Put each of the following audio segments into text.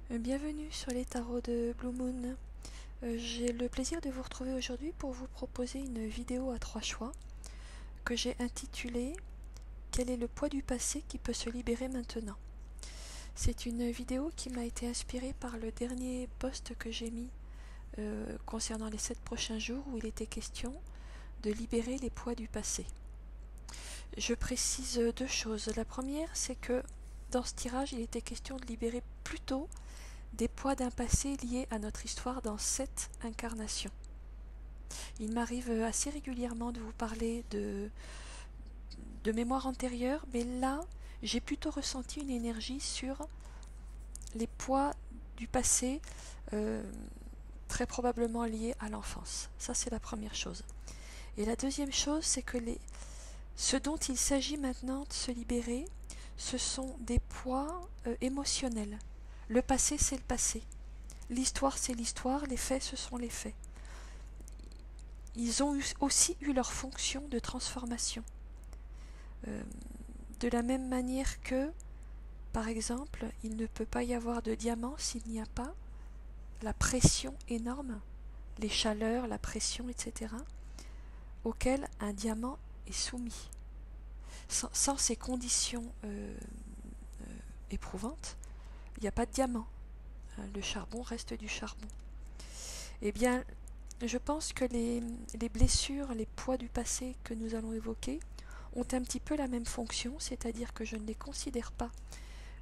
Bienvenue sur les tarots de Blue Moon. J'ai le plaisir de vous retrouver aujourd'hui pour vous proposer une vidéo à 3 choix que j'ai intitulée Quel est le poids du passé qui peut se libérer maintenant? C'est une vidéo qui m'a été inspirée par le dernier post que j'ai mis concernant les 7 prochains jours où il était question de libérer les poids du passé. Je précise deux choses. La première, c'est que dans ce tirage, il était question de libérer plutôt des poids d'un passé liés à notre histoire dans 7 incarnations. Il m'arrive assez régulièrement de vous parler de mémoire antérieure, mais là, j'ai plutôt ressenti une énergie sur les poids du passé, très probablement liés à l'enfance. Ça, c'est la première chose. Et la deuxième chose, c'est que ce dont il s'agit maintenant de se libérer, ce sont des poids émotionnels. Le passé, c'est le passé. L'histoire, c'est l'histoire. Les faits, ce sont les faits. Ils ont aussi eu leur fonction de transformation. De la même manière que, par exemple, il ne peut pas y avoir de diamant s'il n'y a pas la pression énorme, les chaleurs, la pression, etc., auxquelles un diamant est soumis. Sans ces conditions éprouvantes, il n'y a pas de diamant. Le charbon reste du charbon. Eh bien, je pense que les blessures, les poids du passé que nous allons évoquer ont un petit peu la même fonction, c'est-à-dire que je ne les considère pas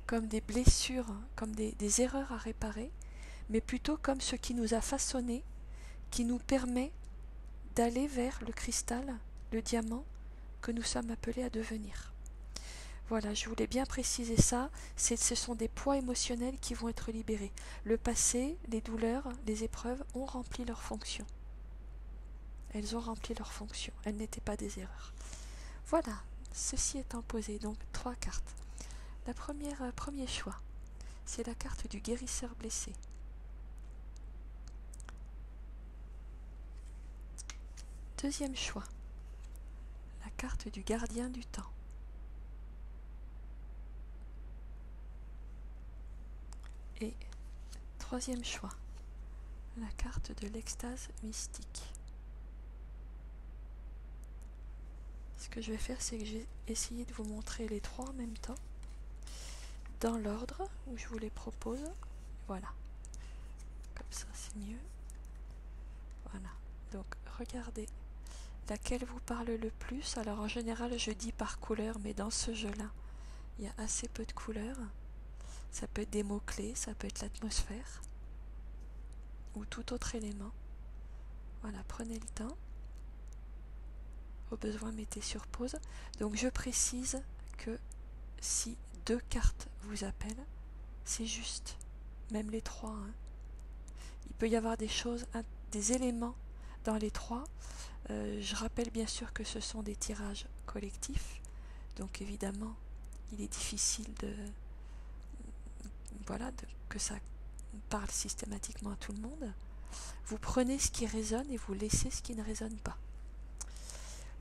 comme des blessures, comme des erreurs à réparer, mais plutôt comme ce qui nous a façonnés, qui nous permet d'aller vers le cristal, le diamant que nous sommes appelés à devenir. Voilà, je voulais bien préciser ça, ce sont des poids émotionnels qui vont être libérés. Le passé, les douleurs, les épreuves ont rempli leur fonction. Elles ont rempli leur fonction, elles n'étaient pas des erreurs. Voilà, ceci étant posé, donc 3 cartes. La premier choix, c'est la carte du guérisseur blessé. Deuxième choix, la carte du gardien du temps. Et troisième choix, la carte de l'extase mystique. Ce que je vais faire, c'est que j'ai essayé de vous montrer les trois en même temps, dans l'ordre où je vous les propose. Voilà, comme ça c'est mieux. Voilà, donc regardez laquelle vous parle le plus. Alors en général je dis par couleur, mais dans ce jeu-là, il y a assez peu de couleurs. Ça peut être des mots-clés, ça peut être l'atmosphère, ou tout autre élément. Voilà, prenez le temps. Au besoin, mettez sur pause. Donc je précise que si 2 cartes vous appellent, c'est juste. Même les 3. Hein. Il peut y avoir des choses, des éléments dans les 3. Je rappelle bien sûr que ce sont des tirages collectifs. Donc évidemment, il est difficile que ça parle systématiquement à tout le monde. Vous prenez ce qui résonne et vous laissez ce qui ne résonne pas.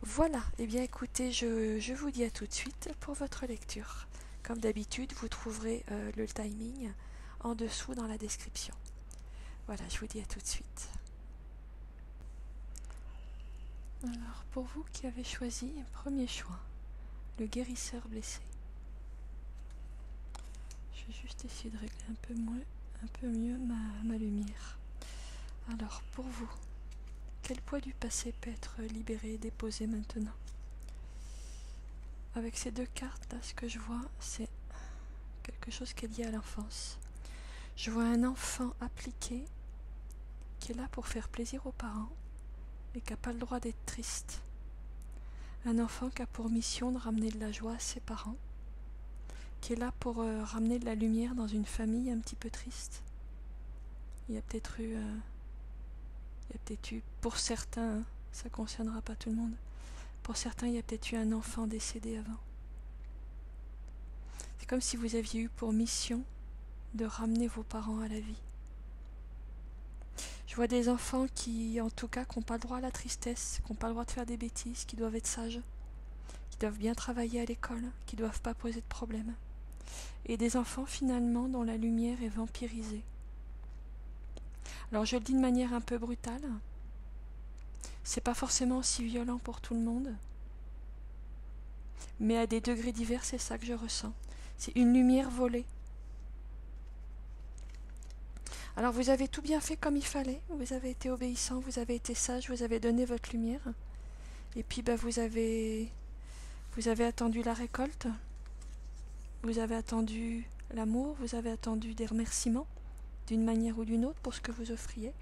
Voilà, eh bien écoutez, je vous dis à tout de suite pour votre lecture. Comme d'habitude, vous trouverez le timing en dessous dans la description. Voilà, je vous dis à tout de suite. Alors, pour vous qui avez choisi, premier choix, le guérisseur blessé. Je vais juste essayer de régler un peu mieux ma lumière. Alors, pour vous, quel poids du passé peut être libéré et déposé maintenant? Avec ces 2 cartes, là, ce que je vois, c'est quelque chose qui est lié à l'enfance. Je vois un enfant appliqué qui est là pour faire plaisir aux parents et qui n'a pas le droit d'être triste. Un enfant qui a pour mission de ramener de la joie à ses parents, qui est là pour ramener de la lumière dans une famille un petit peu triste. Il y a peut-être eu, pour certains, hein, ça ne concernera pas tout le monde, pour certains, il y a peut-être eu un enfant décédé avant. C'est comme si vous aviez eu pour mission de ramener vos parents à la vie. Je vois des enfants qui, en tout cas, n'ont pas le droit à la tristesse, qui n'ont pas le droit de faire des bêtises, qui doivent être sages, qui doivent bien travailler à l'école, qui ne doivent pas poser de problème. et des enfants finalement dont la lumière est vampirisée. Alors je le dis de manière un peu brutale, c'est pas forcément aussi violent pour tout le monde, mais à des degrés divers, c'est ça que je ressens. C'est une lumière volée. Alors vous avez tout bien fait comme il fallait, vous avez été obéissant, vous avez été sage, vous avez donné votre lumière, et puis vous avez attendu la récolte, vous avez attendu l'amour, vous avez attendu des remerciements, d'une manière ou d'une autre, pour ce que vous offriez.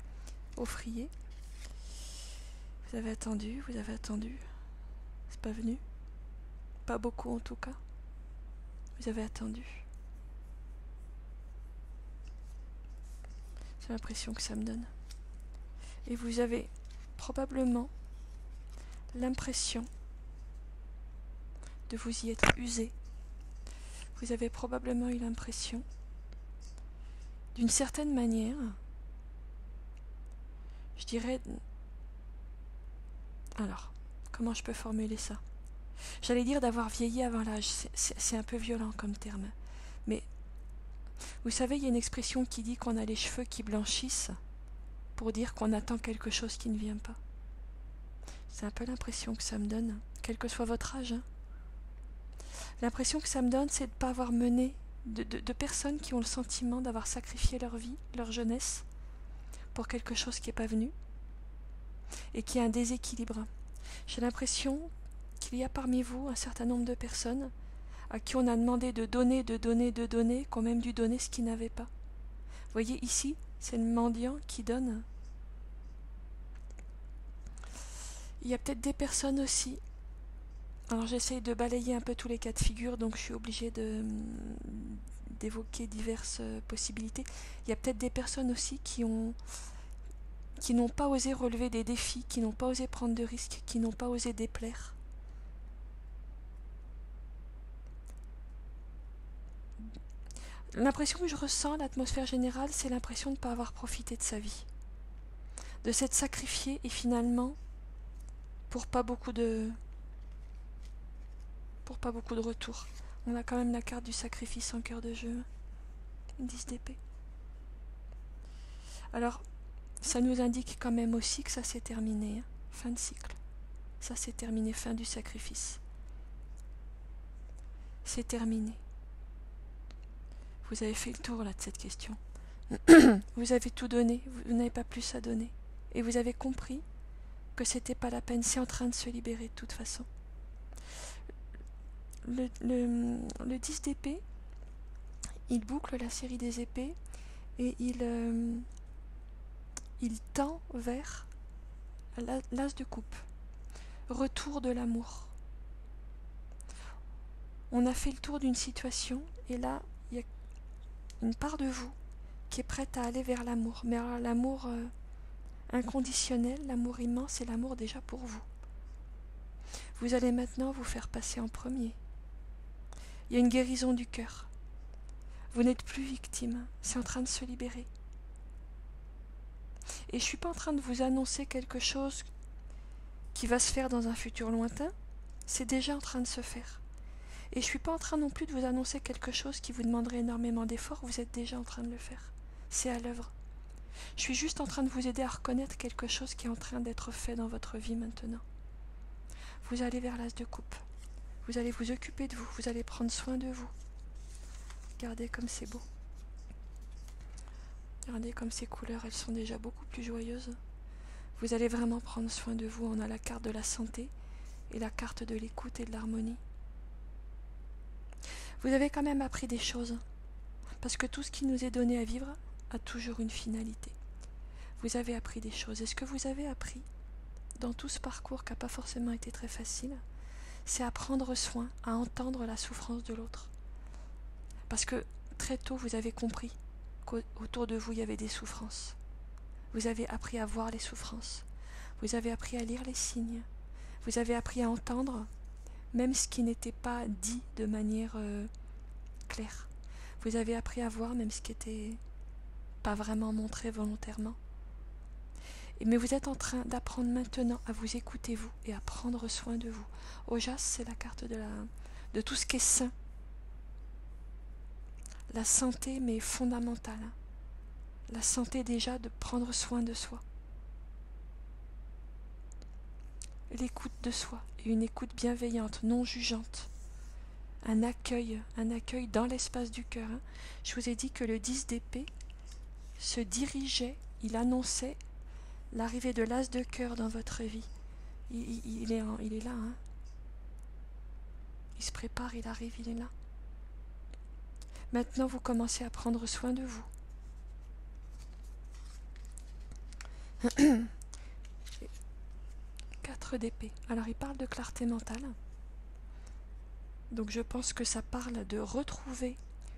Vous avez attendu, c'est pas venu, pas beaucoup en tout cas, vous avez attendu. C'est l'impression que ça me donne. Et vous avez probablement l'impression de vous y être usé. Vous avez probablement eu l'impression, d'une certaine manière, je dirais... Alors, comment je peux formuler ça? J'allais dire d'avoir vieilli avant l'âge, c'est un peu violent comme terme. Mais, vous savez, il y a une expression qui dit qu'on a les cheveux qui blanchissent pour dire qu'on attend quelque chose qui ne vient pas. C'est un peu l'impression que ça me donne, quel que soit votre âge. L'impression que ça me donne, c'est de ne pas avoir mené, de personnes qui ont le sentiment d'avoir sacrifié leur vie, leur jeunesse, pour quelque chose qui n'est pas venu, et qui a un déséquilibre. J'ai l'impression qu'il y a parmi vous un certain nombre de personnes à qui on a demandé de donner, qu'ont même dû donner ce qu'ils n'avaient pas. Vous voyez, ici, c'est le mendiant qui donne. Il y a peut-être des personnes aussi. Alors j'essaye de balayer un peu tous les cas de figure, donc je suis obligée d'évoquer diverses possibilités. Il y a peut-être des personnes aussi qui n'ont pas osé relever des défis, qui n'ont pas osé prendre de risques, qui n'ont pas osé déplaire. L'impression que je ressens, l'atmosphère générale, c'est l'impression de ne pas avoir profité de sa vie, de s'être sacrifié et finalement, pour pas beaucoup de retour. On a quand même la carte du sacrifice en cœur de jeu, 10 d'épée. Alors, ça nous indique quand même aussi que ça s'est terminé, hein. Fin de cycle. Ça s'est terminé, fin du sacrifice. C'est terminé. Vous avez fait le tour là de cette question. Vous avez tout donné, vous n'avez pas plus à donner. Et vous avez compris que c'était pas la peine, c'est en train de se libérer de toute façon. Le 10 d'épée, il boucle la série des épées et il tend vers l'as de coupe. Retour de l'amour. On a fait le tour d'une situation et là, il y a une part de vous qui est prête à aller vers l'amour. Mais alors l'amour inconditionnel, l'amour immense et l'amour déjà pour vous. Vous allez maintenant vous faire passer en premier. Il y a une guérison du cœur. Vous n'êtes plus victime, c'est en train de se libérer. Et je ne suis pas en train de vous annoncer quelque chose qui va se faire dans un futur lointain, c'est déjà en train de se faire. Et je ne suis pas en train non plus de vous annoncer quelque chose qui vous demanderait énormément d'efforts, vous êtes déjà en train de le faire. C'est à l'œuvre. Je suis juste en train de vous aider à reconnaître quelque chose qui est en train d'être fait dans votre vie maintenant. Vous allez vers l'as de coupe. Vous allez vous occuper de vous, vous allez prendre soin de vous. Regardez comme c'est beau. Regardez comme ces couleurs, elles sont déjà beaucoup plus joyeuses. Vous allez vraiment prendre soin de vous. On a la carte de la santé et la carte de l'écoute et de l'harmonie. Vous avez quand même appris des choses, parce que tout ce qui nous est donné à vivre a toujours une finalité. Vous avez appris des choses. Et ce que vous avez appris dans tout ce parcours qui n'a pas forcément été très facile, c'est à prendre soin, à entendre la souffrance de l'autre. Parce que très tôt, vous avez compris qu'autour de vous, il y avait des souffrances. Vous avez appris à voir les souffrances. Vous avez appris à lire les signes. Vous avez appris à entendre même ce qui n'était pas dit de manière claire. Vous avez appris à voir même ce qui n'était pas vraiment montré volontairement. Mais vous êtes en train d'apprendre maintenant à vous écouter vous et à prendre soin de vous. Ojas, c'est la carte de tout ce qui est sain. la santé, mais fondamentale. La santé déjà de prendre soin de soi. L'écoute de soi, et une écoute bienveillante, non jugeante. Un accueil dans l'espace du cœur. Je vous ai dit que le 10 d'épée se dirigeait, il annonçait l'arrivée de l'as de cœur dans votre vie. Il est là. Il se prépare, il arrive, il est là. Maintenant, vous commencez à prendre soin de vous. 4 d'épée. Alors, il parle de clarté mentale. Donc, je pense que ça parle de retrouver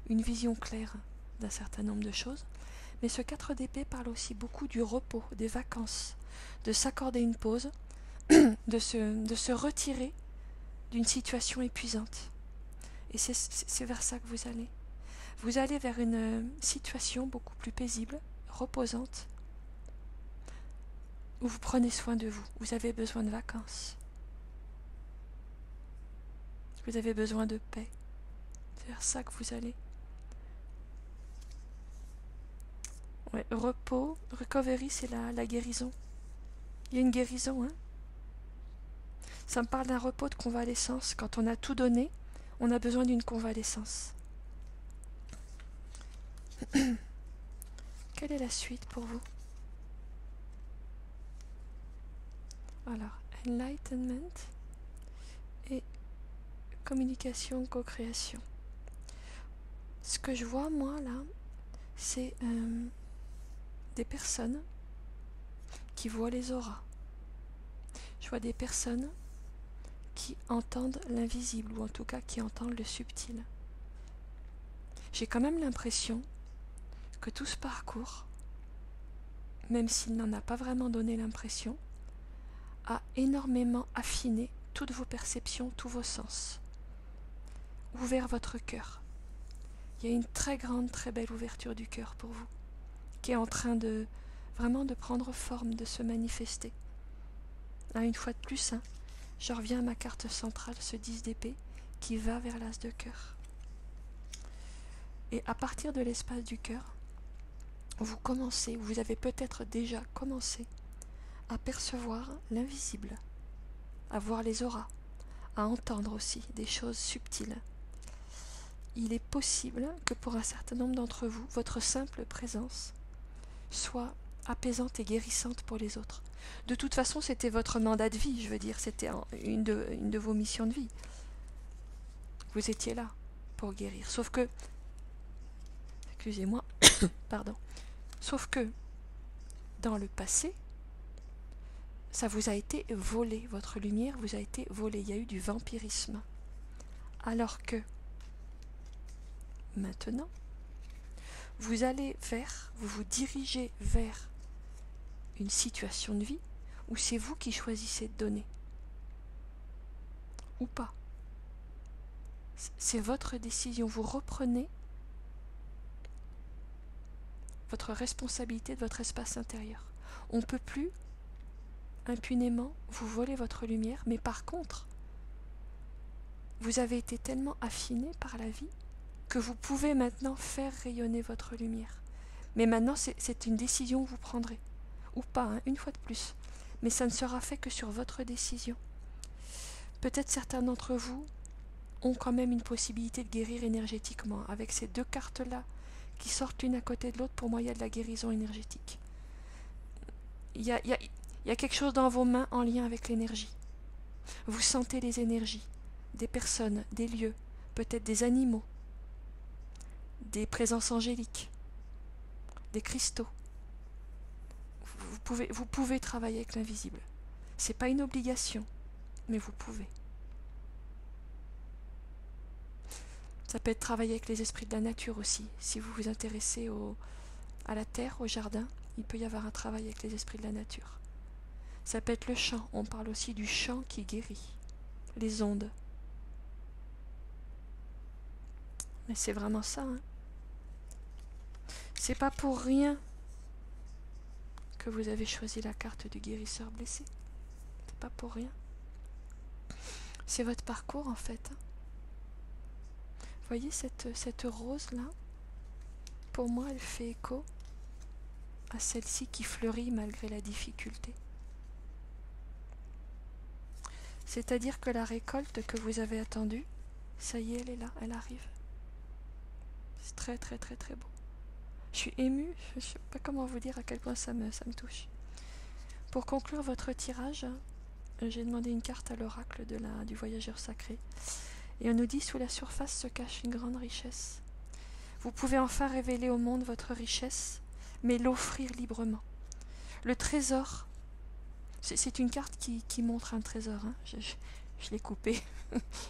une vision claire d'un certain nombre de choses. Mais ce 4 d'épée parle aussi beaucoup du repos, des vacances, de s'accorder une pause, de se retirer d'une situation épuisante. Et c'est vers ça que vous allez. Vous allez vers une situation beaucoup plus paisible, reposante, où vous prenez soin de vous. Vous avez besoin de vacances. Vous avez besoin de paix. C'est vers ça que vous allez. Ouais, repos, recovery, c'est la guérison. Il y a une guérison, Ça me parle d'un repos de convalescence. Quand on a tout donné, on a besoin d'une convalescence. Quelle est la suite pour vous? Alors, enlightenment et communication, co-création. Ce que je vois, moi, là, c'est des personnes qui voient les auras. Je vois des personnes qui entendent l'invisible, ou en tout cas qui entendent le subtil. J'ai quand même l'impression que tout ce parcours, même s'il n'en a pas vraiment donné l'impression, a énormément affiné toutes vos perceptions, tous vos sens, ouvert votre cœur. Il y a une très grande, très belle ouverture du cœur pour vous, qui est en train de vraiment de prendre forme, de se manifester. Une fois de plus, je reviens à ma carte centrale, ce 10 d'épée, qui va vers l'as de cœur. Et à partir de l'espace du cœur, vous avez peut-être déjà commencé à percevoir l'invisible, à voir les auras, à entendre aussi des choses subtiles. Il est possible que pour un certain nombre d'entre vous, votre simple présence soit apaisante et guérissante pour les autres. De toute façon, c'était votre mandat de vie, je veux dire, c'était une de vos missions de vie. Vous étiez là pour guérir. Sauf que, excusez-moi, pardon, sauf que, dans le passé, ça vous a été volé, votre lumière vous a été volée, il y a eu du vampirisme. Alors que, maintenant, vous vous dirigez vers une situation de vie où c'est vous qui choisissez de donner. Ou pas. C'est votre décision. Vous reprenez votre responsabilité de votre espace intérieur. On ne peut plus impunément vous voler votre lumière, mais par contre, vous avez été tellement affiné par la vie que vous pouvez maintenant faire rayonner votre lumière. Mais maintenant, c'est une décision que vous prendrez. Ou pas, une fois de plus. Mais ça ne sera fait que sur votre décision. Peut-être certains d'entre vous ont quand même une possibilité de guérir énergétiquement. Avec ces 2 cartes-là qui sortent l'une à côté de l'autre, pour moi, il y a de la guérison énergétique. Il y a quelque chose dans vos mains en lien avec l'énergie. Vous sentez les énergies des personnes, des lieux, peut-être des animaux, des présences angéliques, des cristaux. Vous pouvez travailler avec l'invisible. C'est pas une obligation, mais vous pouvez. Ça peut être travailler avec les esprits de la nature aussi. Si vous vous intéressez à la terre, au jardin, il peut y avoir un travail avec les esprits de la nature. Ça peut être le chant. On parle aussi du chant qui guérit. Les ondes. Mais c'est vraiment ça. C'est pas pour rien que vous avez choisi la carte du guérisseur blessé. C'est pas pour rien. C'est votre parcours en fait. Voyez cette rose là, pour moi, elle fait écho à celle-ci qui fleurit malgré la difficulté. C'est-à-dire que la récolte que vous avez attendue, ça y est, elle est là, elle arrive. C'est très très très très beau. Je suis émue, je ne sais pas comment vous dire à quel point ça me touche. Pour conclure votre tirage, j'ai demandé une carte à l'oracle du voyageur sacré. Et on nous dit, sous la surface se cache une grande richesse. Vous pouvez enfin révéler au monde votre richesse, mais l'offrir librement. Le trésor, c'est une carte qui montre un trésor. Hein. Je l'ai coupé.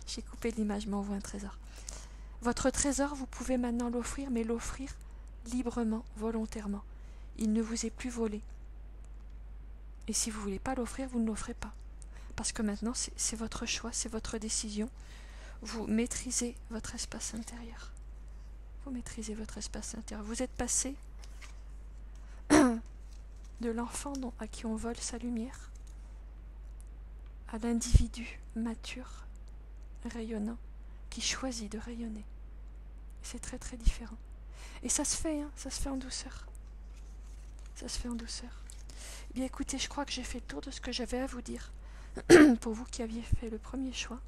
J'ai coupé l'image, mais on voit un trésor. Votre trésor, vous pouvez maintenant l'offrir, mais l'offrir librement, volontairement. Il ne vous est plus volé. Et si vous ne voulez pas l'offrir, vous ne l'offrez pas. Parce que maintenant, c'est votre choix, c'est votre décision. Vous maîtrisez votre espace intérieur. Vous maîtrisez votre espace intérieur. Vous êtes passé de l'enfant à qui on vole sa lumière à l'individu mature, rayonnant, qui choisit de rayonner. C'est très très différent. Et ça se fait, hein, ça se fait en douceur. Ça se fait en douceur. Eh bien écoutez, je crois que j'ai fait le tour de ce que j'avais à vous dire. Pour vous qui aviez fait le premier choix,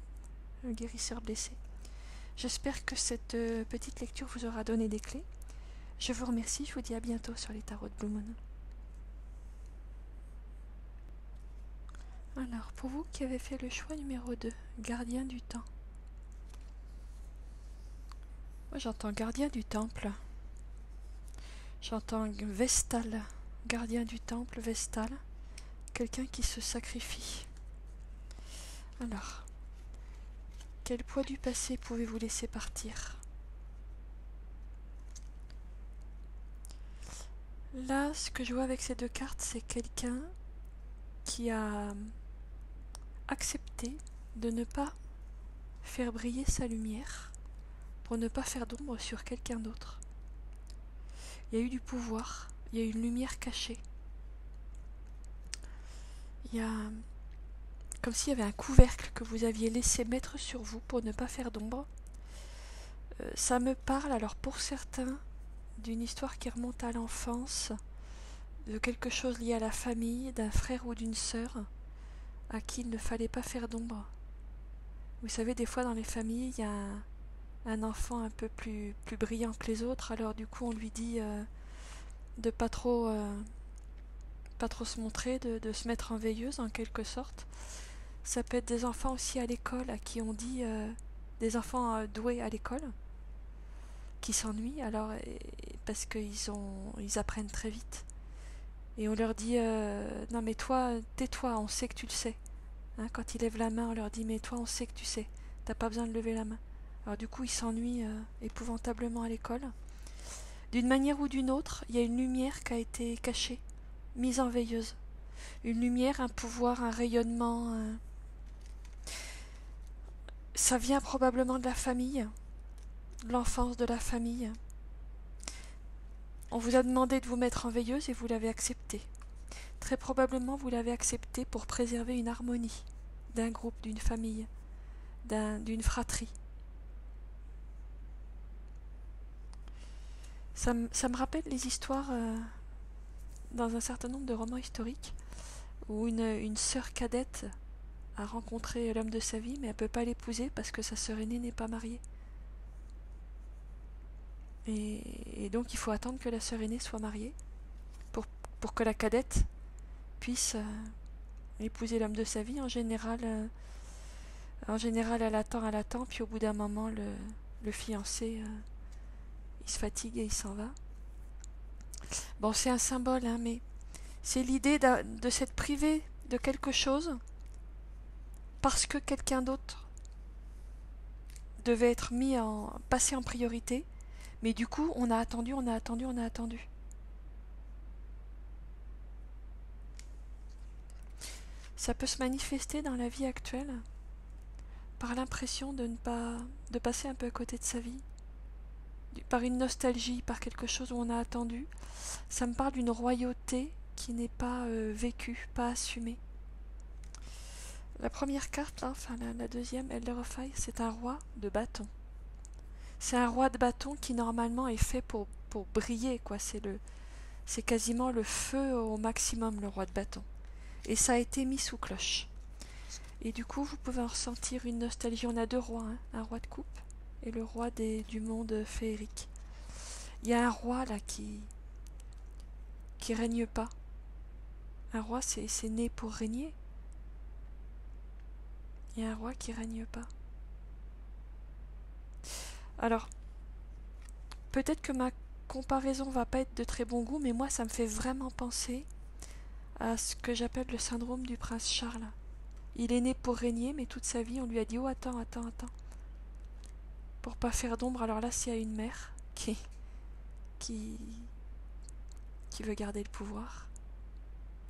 le guérisseur blessé. J'espère que cette petite lecture vous aura donné des clés. Je vous remercie, je vous dis à bientôt sur les tarots de Blue Moon. Alors, pour vous qui avez fait le choix numéro 2, gardien du temps. Moi j'entends gardien du temple. J'entends Vestal, gardien du temple, Vestal. Quelqu'un qui se sacrifie. Alors, quel poids du passé pouvez-vous laisser partir? Là, ce que je vois avec ces deux cartes, c'est quelqu'un qui a accepté de ne pas faire briller sa lumière pour ne pas faire d'ombre sur quelqu'un d'autre. Il y a eu du pouvoir, il y a eu une lumière cachée. Il y a comme s'il y avait un couvercle que vous aviez laissé mettre sur vous pour ne pas faire d'ombre. Ça me parle, alors pour certains, d'une histoire qui remonte à l'enfance, de quelque chose lié à la famille, d'un frère ou d'une sœur, à qui il ne fallait pas faire d'ombre. Vous savez, des fois dans les familles, il y a un enfant un peu plus brillant que les autres, alors du coup on lui dit de pas trop se montrer, de se mettre en veilleuse en quelque sorte. Ça peut être des enfants aussi à l'école à qui on dit, des enfants doués à l'école, qui s'ennuient, alors parce ils apprennent très vite. Et on leur dit, non mais toi, tais-toi, on sait que tu le sais. Hein, quand ils lèvent la main, on leur dit, mais toi on sait que tu sais, t'as pas besoin de lever la main. Alors du coup ils s'ennuient épouvantablement à l'école. D'une manière ou d'une autre, il y a une lumière qui a été cachée, mise en veilleuse. Une lumière, un pouvoir, un rayonnement. Ça vient probablement de la famille, de l'enfance de la famille. On vous a demandé de vous mettre en veilleuse et vous l'avez accepté. Très probablement vous l'avez accepté pour préserver une harmonie d'un groupe, d'une famille, d'une fratrie. Ça me rappelle les histoires dans un certain nombre de romans historiques où une sœur cadette a rencontré l'homme de sa vie, mais elle ne peut pas l'épouser parce que sa sœur aînée n'est pas mariée. Et donc il faut attendre que la sœur aînée soit mariée pour que la cadette puisse épouser l'homme de sa vie. En général, elle attend, puis au bout d'un moment, le fiancé, il se fatigue et il s'en va. Bon, c'est un symbole, hein, mais c'est l'idée de s'être privé de quelque chose parce que quelqu'un d'autre devait être passé en priorité, mais du coup, on a attendu. Ça peut se manifester dans la vie actuelle par l'impression de passer un peu à côté de sa vie, par une nostalgie, par quelque chose où on a attendu. Ça me parle d'une royauté qui n'est pas vécue, pas assumée. La première carte, là, enfin la deuxième, Elder of Fire, c'est un roi de bâton. C'est un roi de bâton qui normalement est fait pour pour briller, quoi. C'est quasiment le feu au maximum, le roi de bâton. Et ça a été mis sous cloche. Et du coup, vous pouvez en ressentir une nostalgie. On a deux rois, hein, un roi de coupe et le roi du monde féerique. Il y a un roi là qui règne pas. Un roi, c'est né pour régner. Il y a un roi qui règne pas. Alors, peut-être que ma comparaison va pas être de très bon goût, mais moi, ça me fait vraiment penser à ce que j'appelle le syndrome du prince Charles. Il est né pour régner, mais toute sa vie, on lui a dit « Oh, attends. » Pour pas faire d'ombre, alors là, c'est à une mère qui veut garder le pouvoir.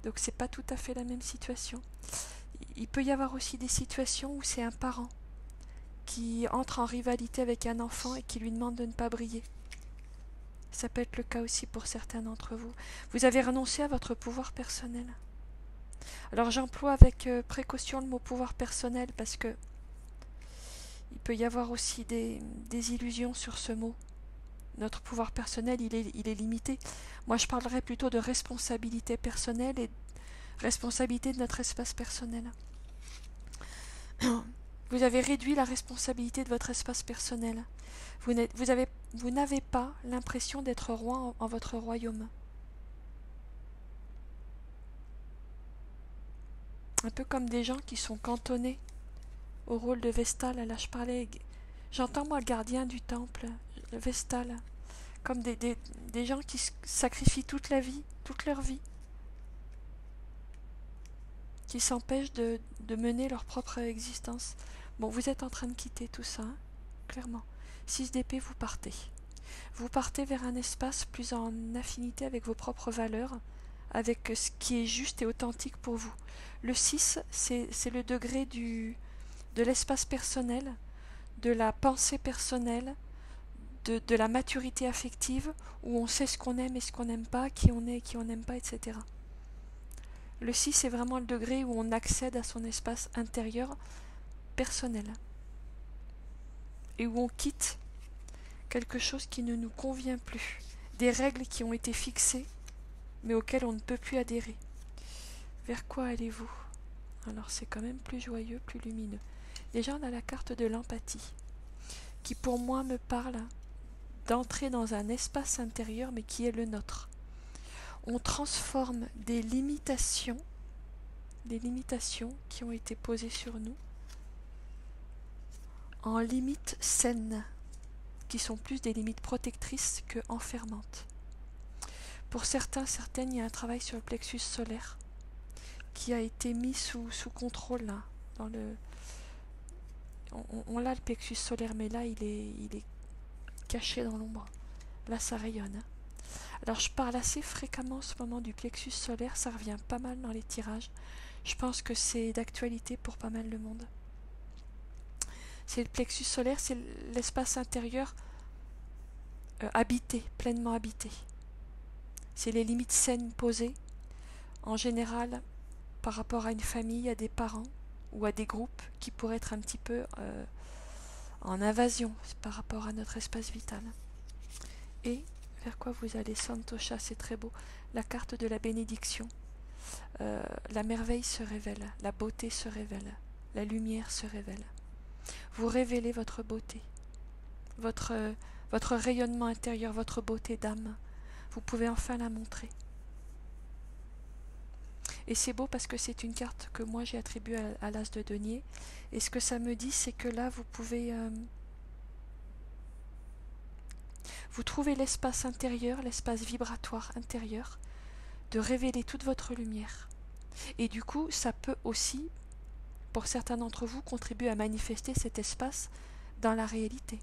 Donc c'est pas tout à fait la même situation. Il peut y avoir aussi des situations où c'est un parent qui entre en rivalité avec un enfant et qui lui demande de ne pas briller. Ça peut être le cas aussi pour certains d'entre vous. Vous avez renoncé à votre pouvoir personnel. Alors j'emploie avec précaution le mot pouvoir personnel parce que il peut y avoir aussi des illusions sur ce mot. Notre pouvoir personnel, il est limité. Moi, je parlerais plutôt de responsabilité personnelle et responsabilité de notre espace personnel. Vous avez réduit la responsabilité de votre espace personnel. Vous n'avez pas l'impression d'être roi en votre royaume. Un peu comme des gens qui sont cantonnés au rôle de Vestale. Là, j'entends moi le gardien du temple, Vestale, comme des gens qui sacrifient toute leur vie, qui s'empêchent de mener leur propre existence. Bon, vous êtes en train de quitter tout ça, hein, clairement. 6 d'épée, vous partez. Vous partez vers un espace plus en affinité avec vos propres valeurs, avec ce qui est juste et authentique pour vous. Le 6, c'est le degré de l'espace personnel, de la pensée personnelle, de la maturité affective, où on sait ce qu'on aime et ce qu'on n'aime pas, qui on est et qui on n'aime pas, etc. Le 6, c'est vraiment le degré où on accède à son espace intérieur personnel et où on quitte quelque chose qui ne nous convient plus, des règles qui ont été fixées mais auxquelles on ne peut plus adhérer. Vers quoi allez-vous? Alors c'est quand même plus joyeux, plus lumineux. Déjà on a la carte de l'empathie qui pour moi me parle d'entrer dans un espace intérieur mais qui est le nôtre. On transforme des limitations qui ont été posées sur nous en limites saines, qui sont plus des limites protectrices que enfermantes. Pour certaines, il y a un travail sur le plexus solaire qui a été mis sous contrôle là, dans le. On a le plexus solaire, mais là il est caché dans l'ombre. Là ça rayonne. Alors je parle assez fréquemment en ce moment du plexus solaire, ça revient pas mal dans les tirages. Je pense que c'est d'actualité pour pas mal de monde. C'est le plexus solaire, c'est l'espace intérieur habité, pleinement habité. C'est les limites saines posées, en général par rapport à une famille, à des parents ou à des groupes qui pourraient être un petit peu en invasion par rapport à notre espace vital. Et vers quoi vous allez? Santosha, c'est très beau. La carte de la bénédiction. La merveille se révèle, la beauté se révèle, la lumière se révèle. Vous révélez votre beauté, votre rayonnement intérieur, votre beauté d'âme. Vous pouvez enfin la montrer. Et c'est beau parce que c'est une carte que moi j'ai attribuée à l'as de denier. Et ce que ça me dit, c'est que là, vous pouvez... vous trouvez l'espace intérieur, l'espace vibratoire intérieur, de révéler toute votre lumière. Et du coup, ça peut aussi, pour certains d'entre vous, contribuer à manifester cet espace dans la réalité.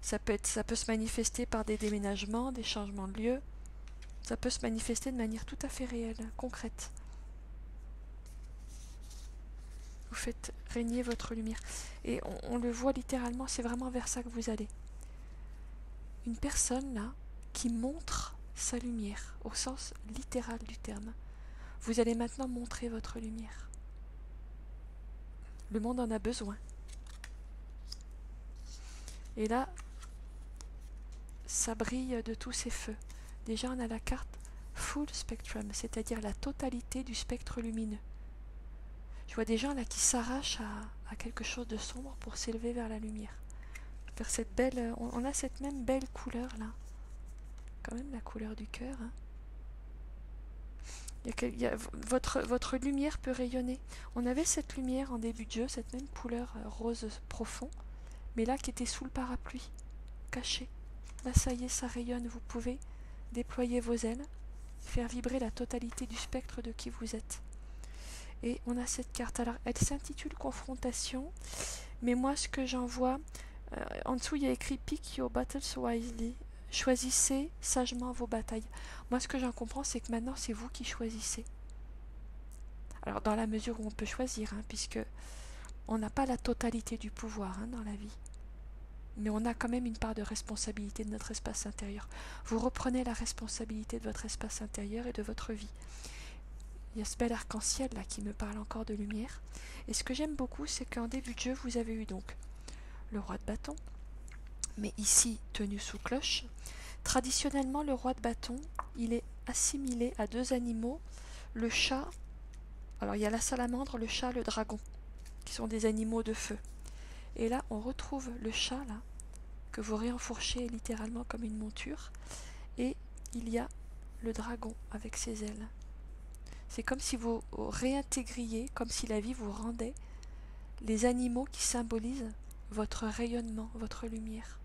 Ça peut se manifester par des déménagements, des changements de lieu. Ça peut se manifester de manière tout à fait réelle, concrète. Vous faites régner votre lumière. Et on le voit littéralement, c'est vraiment vers ça que vous allez. Une personne là qui montre sa lumière, au sens littéral du terme. Vous allez maintenant montrer votre lumière. Le monde en a besoin. Et là, ça brille de tous ses feux. Déjà, on a la carte Full Spectrum, c'est-à-dire la totalité du spectre lumineux. Je vois des gens là qui s'arrachent à quelque chose de sombre pour s'élever vers la lumière. Vers cette belle, on a cette même belle couleur là. Quand même la couleur du cœur. Hein. Votre lumière peut rayonner. On avait cette lumière en début de jeu, cette même couleur rose profond, mais là qui était sous le parapluie, cachée. Là ça y est, ça rayonne, vous pouvez déployer vos ailes, faire vibrer la totalité du spectre de qui vous êtes. Et on a cette carte, alors elle s'intitule Confrontation, mais moi ce que j'en vois, en dessous il y a écrit Pick your battles wisely. Choisissez sagement vos batailles. Moi, ce que j'en comprends, c'est que maintenant, c'est vous qui choisissez. Alors, dans la mesure où on peut choisir, hein, puisque on n'a pas la totalité du pouvoir hein, dans la vie. Mais on a quand même une part de responsabilité de notre espace intérieur. Vous reprenez la responsabilité de votre espace intérieur et de votre vie. Il y a ce bel arc-en-ciel là qui me parle encore de lumière. Et ce que j'aime beaucoup, c'est qu'en début de jeu, vous avez eu donc le roi de bâton, mais ici tenu sous cloche. Traditionnellement, le roi de bâton, il est assimilé à deux animaux, le chat, alors il y a la salamandre, le chat, le dragon, qui sont des animaux de feu. Et là, on retrouve le chat, là, que vous réenfourchez littéralement comme une monture, et il y a le dragon avec ses ailes. C'est comme si vous réintégriez, comme si la vie vous rendait les animaux qui symbolisent votre rayonnement, votre lumière.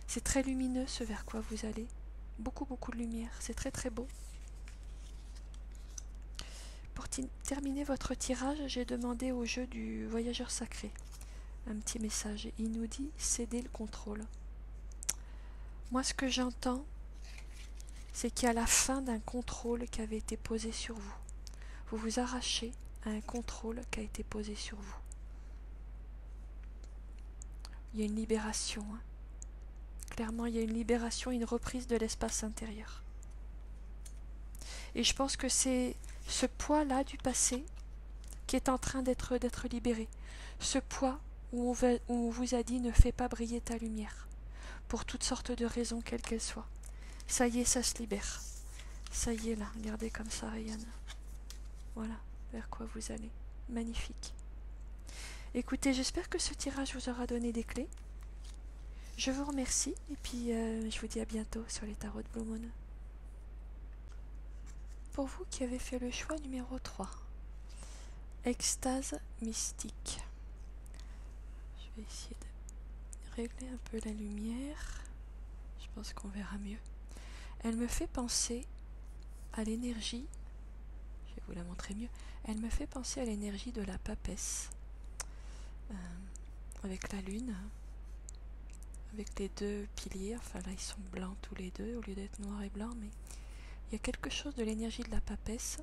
C'est très lumineux ce vers quoi vous allez. Beaucoup, beaucoup de lumière. C'est très, très beau. Pour terminer votre tirage, j'ai demandé au jeu du voyageur sacré un petit message. Il nous dit « Cédez le contrôle ». Moi, ce que j'entends, c'est qu'il y a la fin d'un contrôle qui avait été posé sur vous. Vous vous arrachez à un contrôle qui a été posé sur vous. Il y a une libération, hein. Clairement, il y a une libération, une reprise de l'espace intérieur. Et je pense que c'est ce poids-là du passé qui est en train d'être libéré. Ce poids où on vous a dit ne fais pas briller ta lumière, pour toutes sortes de raisons, quelles qu'elles soient. Ça y est, ça se libère. Ça y est là, regardez comme ça rayonne. Voilà, vers quoi vous allez. Magnifique. Écoutez, j'espère que ce tirage vous aura donné des clés. Je vous remercie et puis je vous dis à bientôt sur les tarots de Blue Moon. Pour vous qui avez fait le choix numéro 3, extase mystique. Je vais essayer de régler un peu la lumière. Je pense qu'on verra mieux. Elle me fait penser à l'énergie, je vais vous la montrer mieux, elle me fait penser à l'énergie de la papesse, avec la lune, avec les deux piliers, enfin là ils sont blancs tous les deux au lieu d'être noirs et blancs, mais il y a quelque chose de l'énergie de la papesse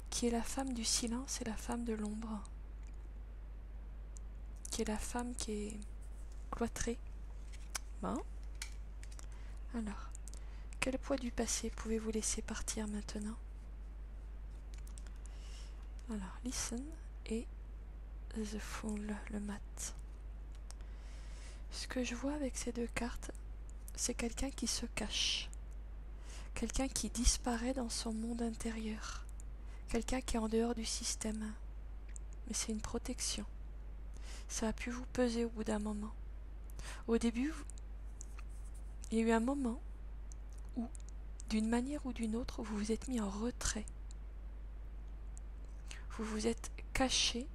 qui est la femme du silence et la femme de l'ombre, qui est la femme qui est cloîtrée. Bon. Alors, quel poids du passé pouvez-vous laisser partir maintenant? Alors, listen et the fool, le mat. Ce que je vois avec ces deux cartes, c'est quelqu'un qui se cache, quelqu'un qui disparaît dans son monde intérieur, quelqu'un qui est en dehors du système. Mais c'est une protection. Ça a pu vous peser au bout d'un moment. Au début, il y a eu un moment où, d'une manière ou d'une autre, vous vous êtes mis en retrait. Vous vous êtes caché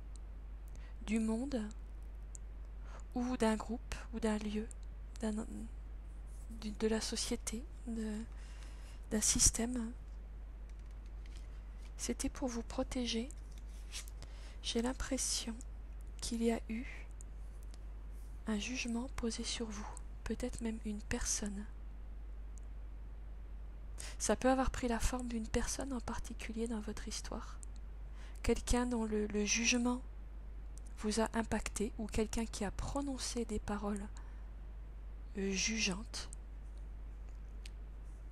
du monde ou d'un groupe ou d'un lieu, de la société, d'un système. C'était pour vous protéger. J'ai l'impression qu'il y a eu un jugement posé sur vous, peut-être même une personne. Ça peut avoir pris la forme d'une personne en particulier dans votre histoire. Quelqu'un dont le jugement vous a impacté ou quelqu'un qui a prononcé des paroles jugeantes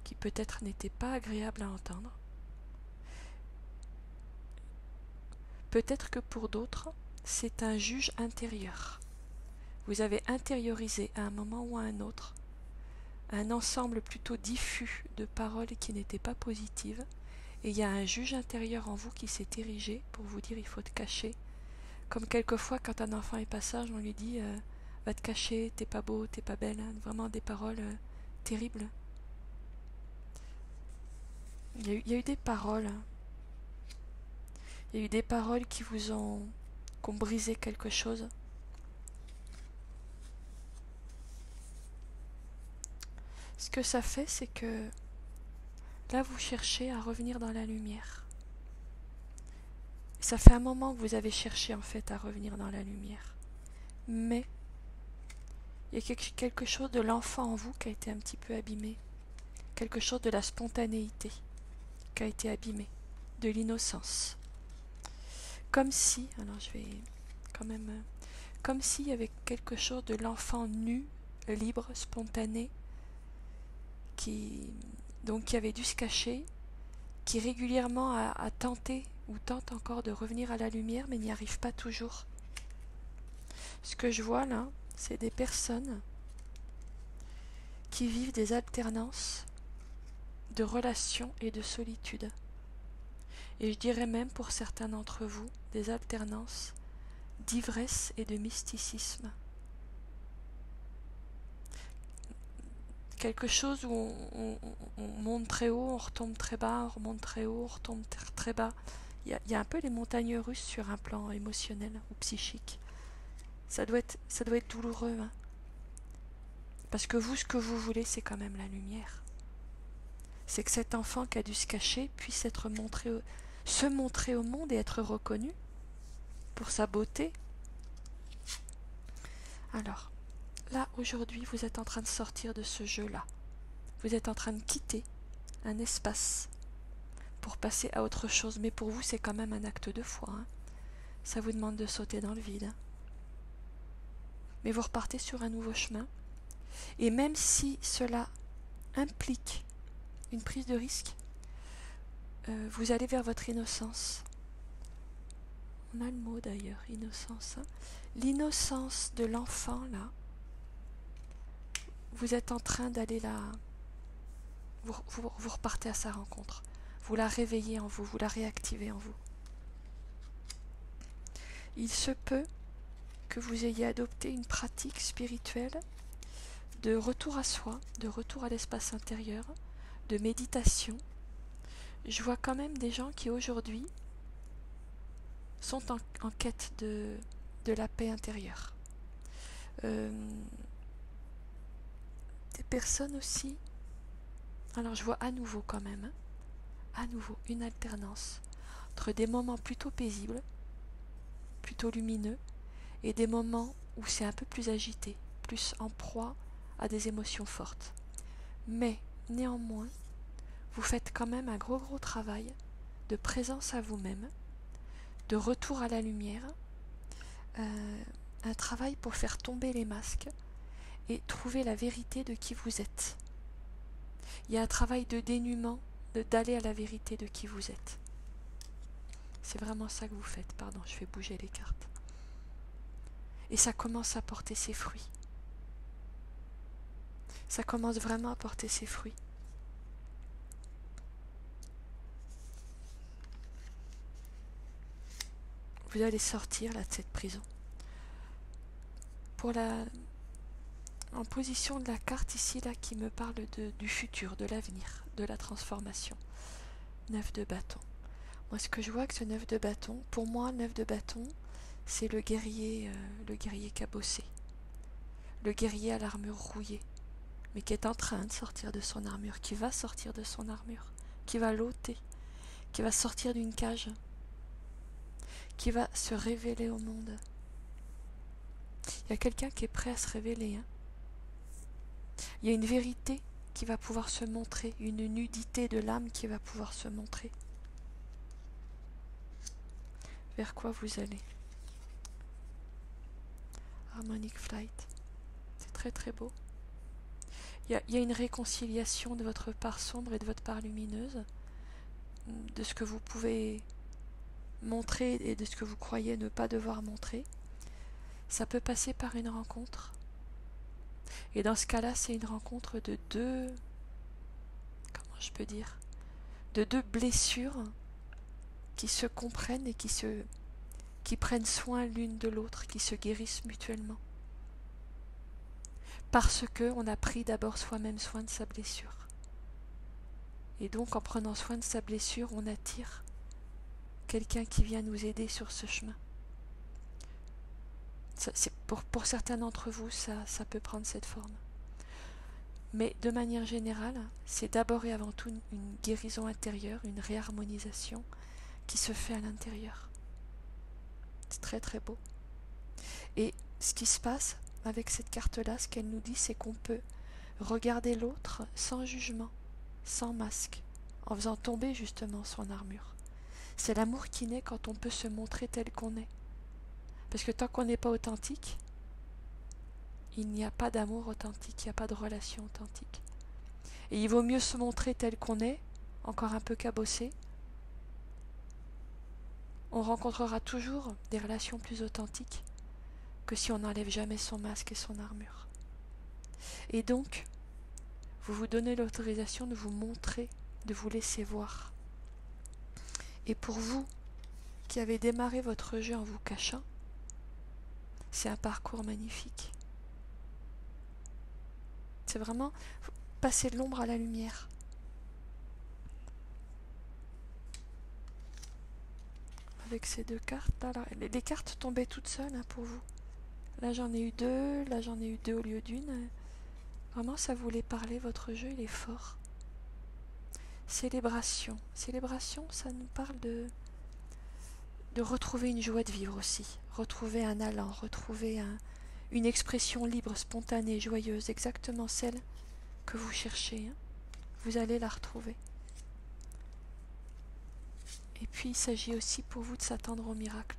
qui peut-être n'étaient pas agréables à entendre. Peut-être que pour d'autres, c'est un juge intérieur. Vous avez intériorisé à un moment ou à un autre un ensemble plutôt diffus de paroles qui n'étaient pas positives, et il y a un juge intérieur en vous qui s'est érigé pour vous dire il faut te cacher. Comme quelquefois quand un enfant est pas sage, on lui dit va te cacher, t'es pas beau, t'es pas belle, hein. Vraiment des paroles terribles. Il y a eu des paroles, hein. Il y a eu des paroles qui ont brisé quelque chose. Ce que ça fait, c'est que là, vous cherchez à revenir dans la lumière. Ça fait un moment que vous avez cherché en fait à revenir dans la lumière. Mais il y a quelque chose de l'enfant en vous qui a été un petit peu abîmé. Quelque chose de la spontanéité qui a été abîmé. De l'innocence. Comme si, alors je vais quand même... Comme s'il y avait quelque chose de l'enfant nu, libre, spontané, qui avait dû se cacher, qui régulièrement a tenté ou tente encore de revenir à la lumière, mais n'y arrive pas toujours. Ce que je vois là, c'est des personnes qui vivent des alternances de relations et de solitude. Et je dirais même pour certains d'entre vous, des alternances d'ivresse et de mysticisme. Quelque chose où on monte très haut, on retombe très bas, on remonte très haut, on retombe très bas. Il y a un peu les montagnes russes sur un plan émotionnel ou psychique. Ça doit être douloureux, hein. Parce que vous, ce que vous voulez, c'est quand même la lumière. C'est que cet enfant qui a dû se cacher puisse se montrer au monde et être reconnu pour sa beauté. Alors, là, aujourd'hui, vous êtes en train de sortir de ce jeu-là. Vous êtes en train de quitter un espace pour passer à autre chose. Mais pour vous, c'est quand même un acte de foi, hein. Ça vous demande de sauter dans le vide, hein. Mais vous repartez sur un nouveau chemin. Et même si cela implique une prise de risque, vous allez vers votre innocence. On a le mot d'ailleurs, innocence, hein. L'innocence de l'enfant, là, vous êtes en train d'aller là, vous repartez à sa rencontre. Vous la réveillez en vous, vous la réactivez en vous. Il se peut que vous ayez adopté une pratique spirituelle de retour à soi, de retour à l'espace intérieur, de méditation. Je vois quand même des gens qui aujourd'hui sont en quête de la paix intérieure. Des personnes aussi, alors je vois à nouveau quand même, hein, à nouveau une alternance entre des moments plutôt paisibles, plutôt lumineux, et des moments où c'est un peu plus agité, plus en proie à des émotions fortes. Mais néanmoins, vous faites quand même un gros travail de présence à vous-même, de retour à la lumière, un travail pour faire tomber les masques et trouver la vérité de qui vous êtes. Il y a un travail de dénuement, d'aller à la vérité de qui vous êtes. C'est vraiment ça que vous faites. Pardon, je fais bouger les cartes. Et ça commence à porter ses fruits. Ça commence vraiment à porter ses fruits. Vous allez sortir là de cette prison. En position de la carte ici là qui me parle du futur, de l'avenir, de la transformation. 9 de bâton. Moi ce que je vois avec ce 9 de bâton, pour moi le 9 de bâton, c'est le guerrier cabossé. Le guerrier à l'armure rouillée, mais qui est en train de sortir de son armure, qui va sortir de son armure, qui va l'ôter, qui va sortir d'une cage, qui va se révéler au monde. Il y a quelqu'un qui est prêt à se révéler, hein. Il y a une vérité qui va pouvoir se montrer, une nudité de l'âme qui va pouvoir se montrer. Vers quoi vous allez? Harmonic Flight. C'est très très beau. Il y a une réconciliation de votre part sombre et de votre part lumineuse, de ce que vous pouvez montrer et de ce que vous croyez ne pas devoir montrer. Ça peut passer par une rencontre. Et dans ce cas-là, c'est une rencontre de deux, comment je peux dire, de deux blessures qui se comprennent et qui prennent soin l'une de l'autre, qui se guérissent mutuellement. Parce qu'on a pris d'abord soi-même soin de sa blessure. Et donc en prenant soin de sa blessure, on attire quelqu'un qui vient nous aider sur ce chemin. Pour certains d'entre vous, ça peut prendre cette forme. Mais de manière générale, c'est d'abord et avant tout une guérison intérieure, une réharmonisation qui se fait à l'intérieur. C'est très très beau. Et ce qui se passe avec cette carte-là, ce qu'elle nous dit, c'est qu'on peut regarder l'autre sans jugement, sans masque, en faisant tomber justement son armure. C'est l'amour qui naît quand on peut se montrer tel qu'on est. Parce que tant qu'on n'est pas authentique, il n'y a pas d'amour authentique, il n'y a pas de relation authentique. Et il vaut mieux se montrer tel qu'on est, encore un peu cabossé. On rencontrera toujours des relations plus authentiques que si on n'enlève jamais son masque et son armure. Et donc, vous vous donnez l'autorisation de vous montrer, de vous laisser voir. Et pour vous, qui avez démarré votre jeu en vous cachant, c'est un parcours magnifique. C'est vraiment passer de l'ombre à la lumière. Avec ces deux cartes, là, les cartes tombaient toutes seules hein, pour vous. Là j'en ai eu deux, là j'en ai eu deux au lieu d'une. Vraiment ça voulait parler, votre jeu il est fort. Célébration. Célébration, ça nous parle de retrouver une joie de vivre aussi. Retrouver un allant, retrouver une expression libre, spontanée, joyeuse, exactement celle que vous cherchez. Hein. Vous allez la retrouver. Et puis il s'agit aussi pour vous de s'attendre au miracle.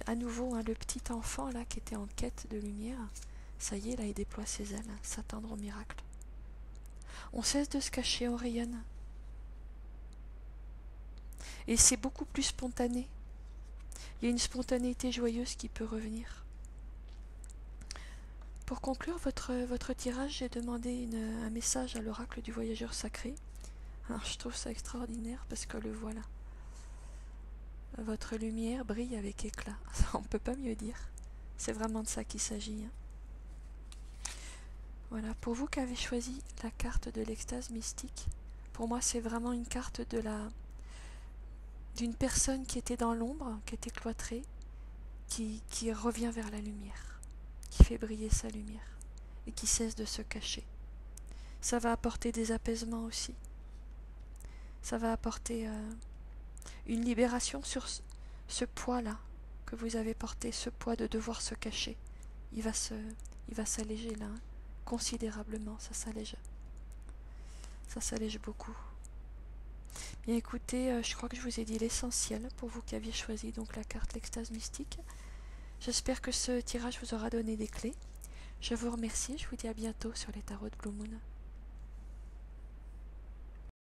À nouveau, hein, le petit enfant là qui était en quête de lumière, ça y est, là il déploie ses ailes, hein, s'attendre au miracle. On cesse de se cacher, on rayonne. Et c'est beaucoup plus spontané. Il y a une spontanéité joyeuse qui peut revenir. Pour conclure votre tirage, j'ai demandé un message à l'oracle du voyageur sacré. Alors, je trouve ça extraordinaire parce que le voilà. Votre lumière brille avec éclat. On ne peut pas mieux dire. C'est vraiment de ça qu'il s'agit. Hein. Voilà, pour vous qui avez choisi la carte de l'extase mystique, pour moi c'est vraiment une carte d'une personne qui était dans l'ombre, qui était cloîtrée, qui revient vers la lumière, qui fait briller sa lumière et qui cesse de se cacher. Ça va apporter des apaisements aussi. Ça va apporter une libération sur ce poids-là que vous avez porté, ce poids de devoir se cacher. Il va s'alléger là, hein, considérablement, ça s'allège. Ça s'allège beaucoup. Bien écoutez, je crois que je vous ai dit l'essentiel pour vous qui aviez choisi donc la carte l'extase mystique. J'espère que ce tirage vous aura donné des clés. Je vous remercie, je vous dis à bientôt sur les tarots de Blue Moon.